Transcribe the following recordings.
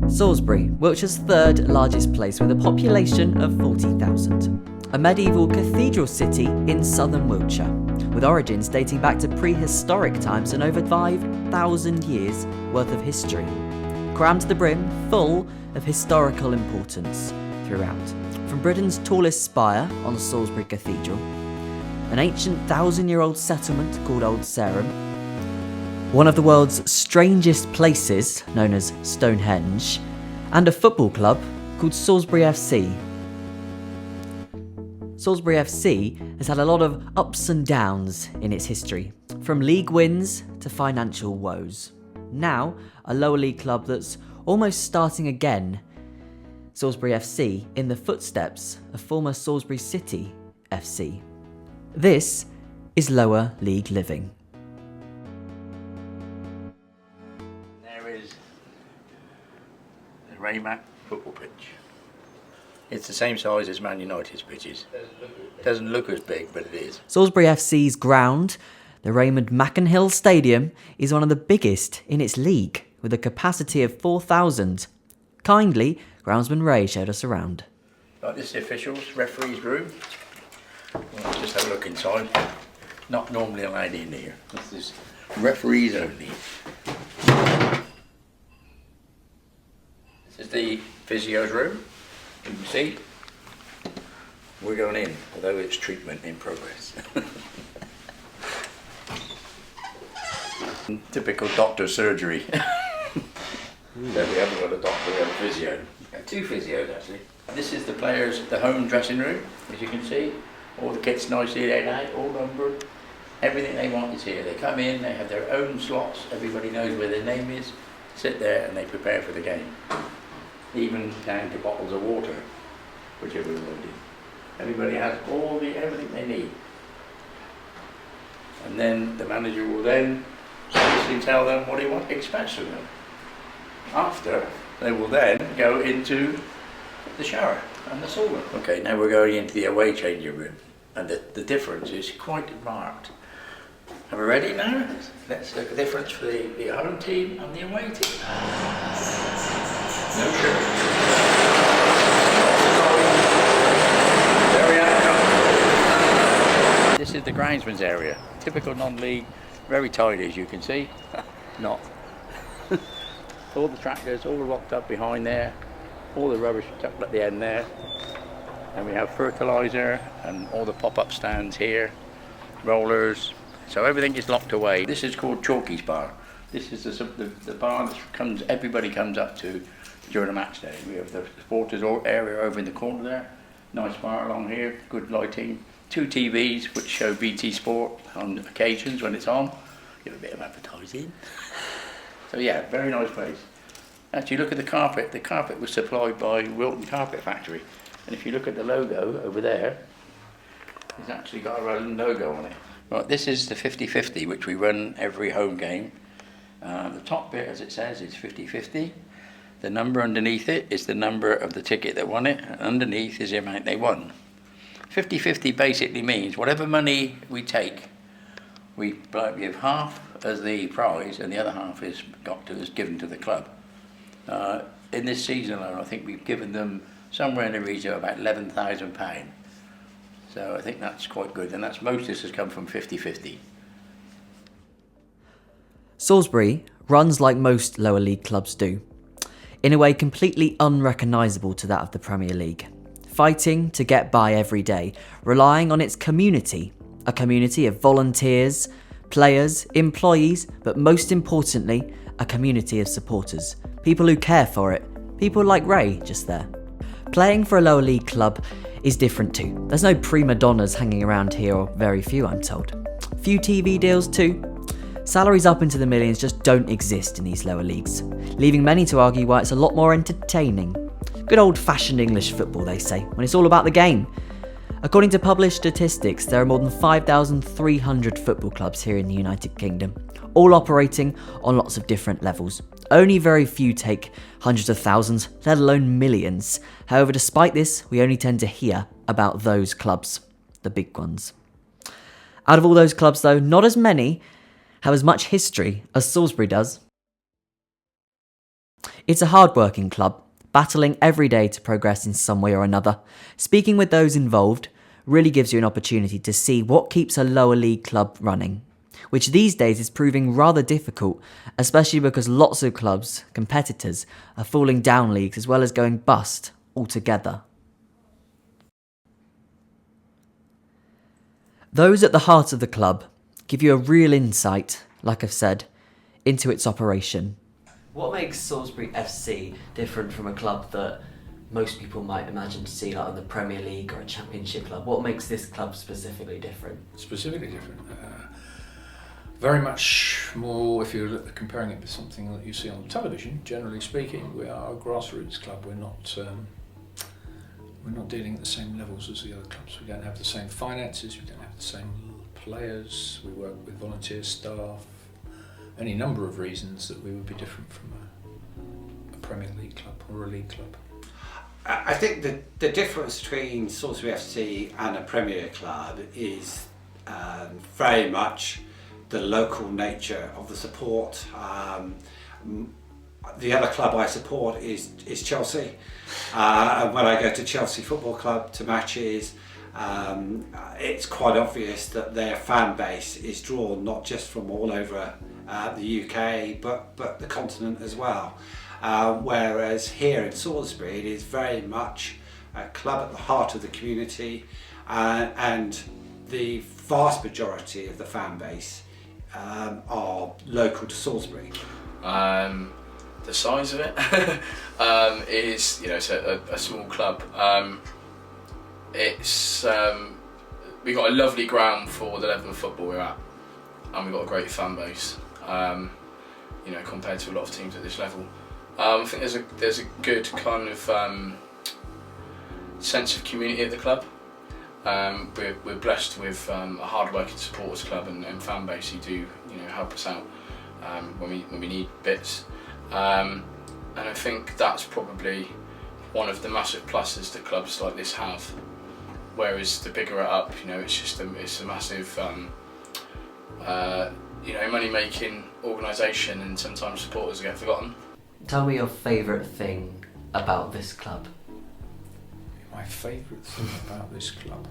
Salisbury, Wiltshire's third largest place with a population of 40,000. A medieval cathedral city in Southern Wiltshire, with origins dating back to prehistoric times and over 5,000 years worth of history. Crammed to the brim, full of historical importance throughout. From Britain's tallest spire on Salisbury Cathedral, an ancient 1,000-year-old settlement called Old Sarum, one of the world's strangest places, known as Stonehenge, and a football club called Salisbury FC. Salisbury FC has had a lot of ups and downs in its history, from league wins to financial woes. Now, a lower league club that's almost starting again, Salisbury FC, in the footsteps of former Salisbury City FC. This is lower league living. Raymac football pitch. It's the same size as Man United's pitches. Doesn't look as big, but it is. Salisbury FC's ground, the Raymond Mackenhill Stadium, is one of the biggest in its league, with a capacity of 4,000. Kindly, groundsman Ray showed us around. Like this is the officials, referees' room. Let's just have a look inside. Not normally allowed in here. This is referees only. This is the physio's room. You can see we're going in, although it's treatment in progress. Typical doctor surgery. So we haven't got a doctor, we have a physio. Two physios actually. This is the players' the home dressing room, as you can see. All the kits nicely laid out, all numbered. Everything they want is here. They come in, they have their own slots, everybody knows where their name is, sit there and they prepare for the game. Even down to bottles of water, which everyone will do. Everybody has everything they need. And then the manager will then obviously tell them what he expects from them. After, they will then go into the shower and the sauna. Okay, now we're going into the away changing room. And the difference is quite marked. Are we ready now? Let's look at the difference for the home team and the away team. No sugar. There we are. This is the groundsman's area. Typical non-league, very tidy as you can see. Not. All the tractors all locked up behind there. All the rubbish tucked at the end there. And we have fertiliser and all the pop-up stands here. Rollers. So everything is locked away. This is called Chalky's Bar. This is the bar that everybody comes up to during a match day. We have the supporters area over in the corner there. Nice bar along here, good lighting. 2 TVs which show BT Sport on occasions when it's on. Give a bit of advertising. So yeah, very nice place. Actually look at the carpet. The carpet was supplied by Wilton Carpet Factory. And if you look at the logo over there, it's actually got our own logo on it. Right, this is the 50-50 which we run every home game. The top bit, as it says, is 50-50. The number underneath it is the number of the ticket that won it, and underneath is the amount they won. 50-50 basically means whatever money we take, we give half as the prize, and the other half is given to the club. In this season alone, I think we've given them somewhere in the region of about £11,000. So I think that's quite good, and most of this has come from 50-50. Salisbury runs like most lower league clubs do, in a way completely unrecognisable to that of the Premier League. Fighting to get by every day, relying on its community, a community of volunteers, players, employees, but most importantly, a community of supporters, people who care for it, people like Ray just there. Playing for a lower league club is different too. There's no prima donnas hanging around here, or very few I'm told. Few TV deals too. Salaries up into the millions just don't exist in these lower leagues, leaving many to argue why it's a lot more entertaining. Good old-fashioned English football, they say, when it's all about the game. According to published statistics, there are more than 5,300 football clubs here in the United Kingdom, all operating on lots of different levels. Only very few take hundreds of thousands, let alone millions. However, despite this, we only tend to hear about those clubs, the big ones. Out of all those clubs though, not as many have as much history as Salisbury does. It's a hard-working club, battling every day to progress in some way or another. Speaking with those involved really gives you an opportunity to see what keeps a lower league club running, which these days is proving rather difficult, especially because lots of clubs, competitors, are falling down leagues as well as going bust altogether. Those at the heart of the club give you a real insight, like I've said, into its operation. What makes Salisbury FC different from a club that most people might imagine to see like in the Premier League or a Championship club? What makes this club specifically different? Specifically different? Very much more, if you're comparing it with something that you see on television, generally speaking, we are a grassroots club. We're not dealing at the same levels as the other clubs. We don't have the same finances, we don't have the same players, we work with volunteer staff, any number of reasons that we would be different from a Premier League club or a league club. I think the difference between Salisbury FC and a Premier club is very much the local nature of the support. The other club I support is Chelsea, and when I go to Chelsea Football Club to matches, it's quite obvious that their fan base is drawn not just from all over the UK but the continent as well. Whereas here in Salisbury it is very much a club at the heart of the community, and the vast majority of the fan base are local to Salisbury. The size of it is, it's a small club. We've got a lovely ground for the level of football we're at, and we've got a great fan base. Compared to a lot of teams at this level, I think there's a good kind of sense of community at the club. We're blessed with a hard-working supporters club and fan base who do help us out when we need bits. And I think that's probably one of the massive pluses that clubs like this have. Whereas the bigger it up, it's a massive money-making organisation, and sometimes supporters get forgotten. Tell me your favourite thing about this club. My favourite thing about this club?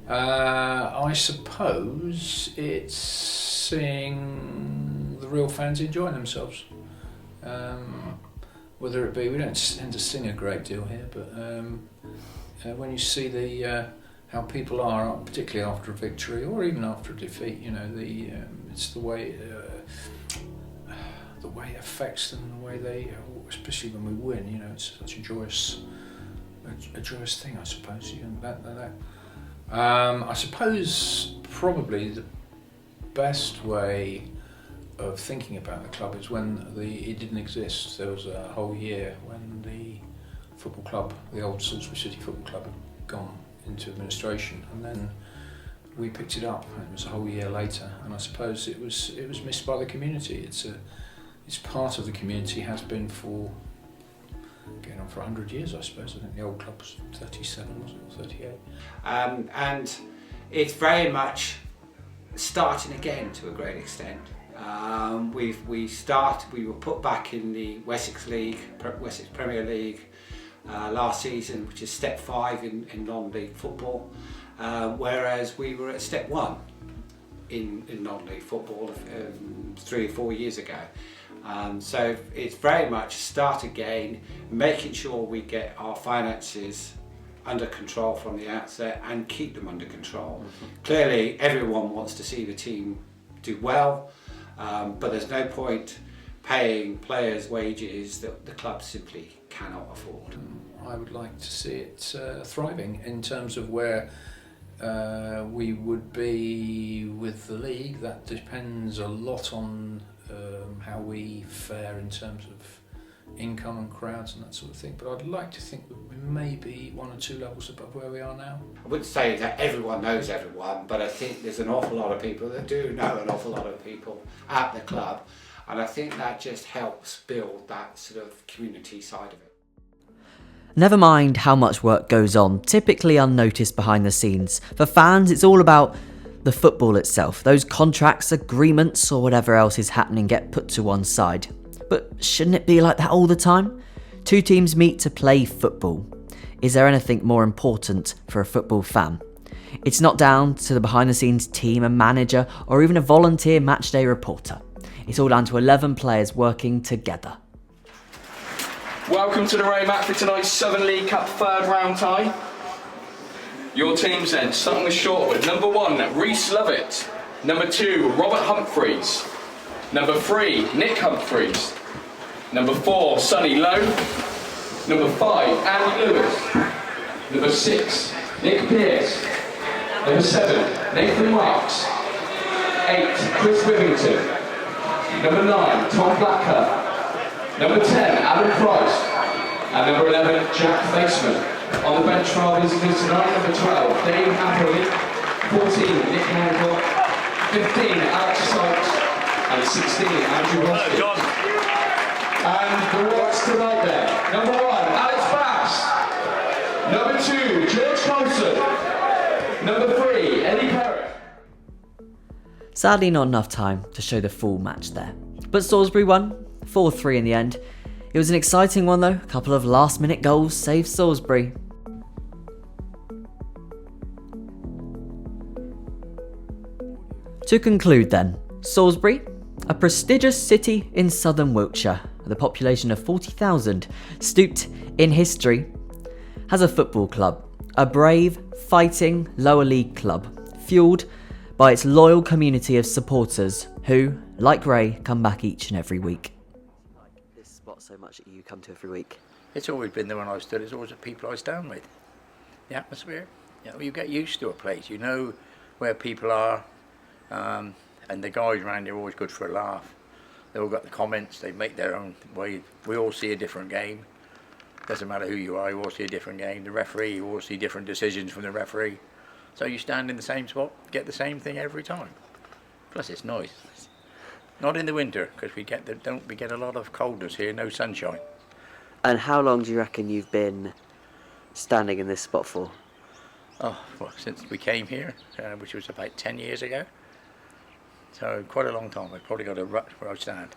I suppose it's seeing the real fans enjoying themselves. Whether it be, we don't tend to sing a great deal here, but when you see how people are, particularly after a victory or even after a defeat, it's the way it affects them, the way they, especially when we win, it's such a joyous thing, I suppose. I suppose probably the best way of thinking about the club is when it didn't exist. There was a whole year when the football club, the old Salisbury City Football Club, had gone into administration, and then we picked it up. It was a whole year later, and I suppose it was missed by the community. It's part of the community, has been for going on for 100 years, I suppose. I think the old club was 37, wasn't it, or 38? And it's very much starting again to a great extent. We were put back in the Wessex Premier League last season, which is step 5 in non-league football, whereas we were at step 1 in non-league football 3 or 4 years ago. So it's very much start again, making sure we get our finances under control from the outset and keep them under control. Clearly everyone wants to see the team do well, but there's no point paying players wages that the club simply cannot afford. I would like to see it thriving in terms of where we would be with the league. That depends a lot on how we fare in terms of income and crowds and that sort of thing, but I'd like to think that we may be 1 or 2 levels above where we are now. I wouldn't say that everyone knows everyone, but I think there's an awful lot of people that do know an awful lot of people at the club, and I think that just helps build that sort of community side of it. Never mind how much work goes on, typically unnoticed behind the scenes. For fans, it's all about the football itself. Those contracts, agreements, or whatever else is happening get put to one side. But shouldn't it be like that all the time? Two teams meet to play football. Is there anything more important for a football fan? It's not down to the behind-the-scenes team, a manager, or even a volunteer matchday reporter. It's all down to 11 players working together. Welcome to the Ray Mac for tonight's Southern League Cup third round tie. Your teams then, starting with Shortwood. Number 1, Reece Lovett. Number 2, Robert Humphreys. Number 3, Nick Humphreys. Number 4, Sonny Lowe. Number 5, Andy Lewis. Number 6, Nick Pearce. Number 7, Nathan Marks. 8, Chris Wivington. Number 9, Tom Blacker. Number 10, Adam Price. And number 11, Jack Faceman. On the bench for our visitors tonight, number 12, Dave Napoli. 14, Nick Hancock. 15, Alex Sykes. And 16, Andrew Hoskin. And the works tonight then. Number 1, Alex Bass. Number 2, George Thompson. Number 3, Eddie Perry. Sadly not enough time to show the full match there. But Salisbury won, 4-3 in the end. It was an exciting one though, a couple of last minute goals saved Salisbury. To conclude then, Salisbury, a prestigious city in Southern Wiltshire with a population of 40,000, stooped in history, has a football club, a brave, fighting lower league club, fuelled by its loyal community of supporters who, like Ray, come back each and every week. Like this spot so much that you come to every week. It's always been there when I stood. It's always the people I stand with. The atmosphere. You know, you get used to a place. You know where people are. And the guys around here are always good for a laugh. They've all got the comments. They make their own way. We all see a different game. Doesn't matter who you are. You all see a different game. The referee, you all see different decisions from the referee. So you stand in the same spot, get the same thing every time. Plus it's nice. Not in the winter, because we get a lot of coldness here, no sunshine. And how long do you reckon you've been standing in this spot for? Oh, well, since we came here, which was about 10 years ago. So quite a long time. I've probably got a rut where I stand.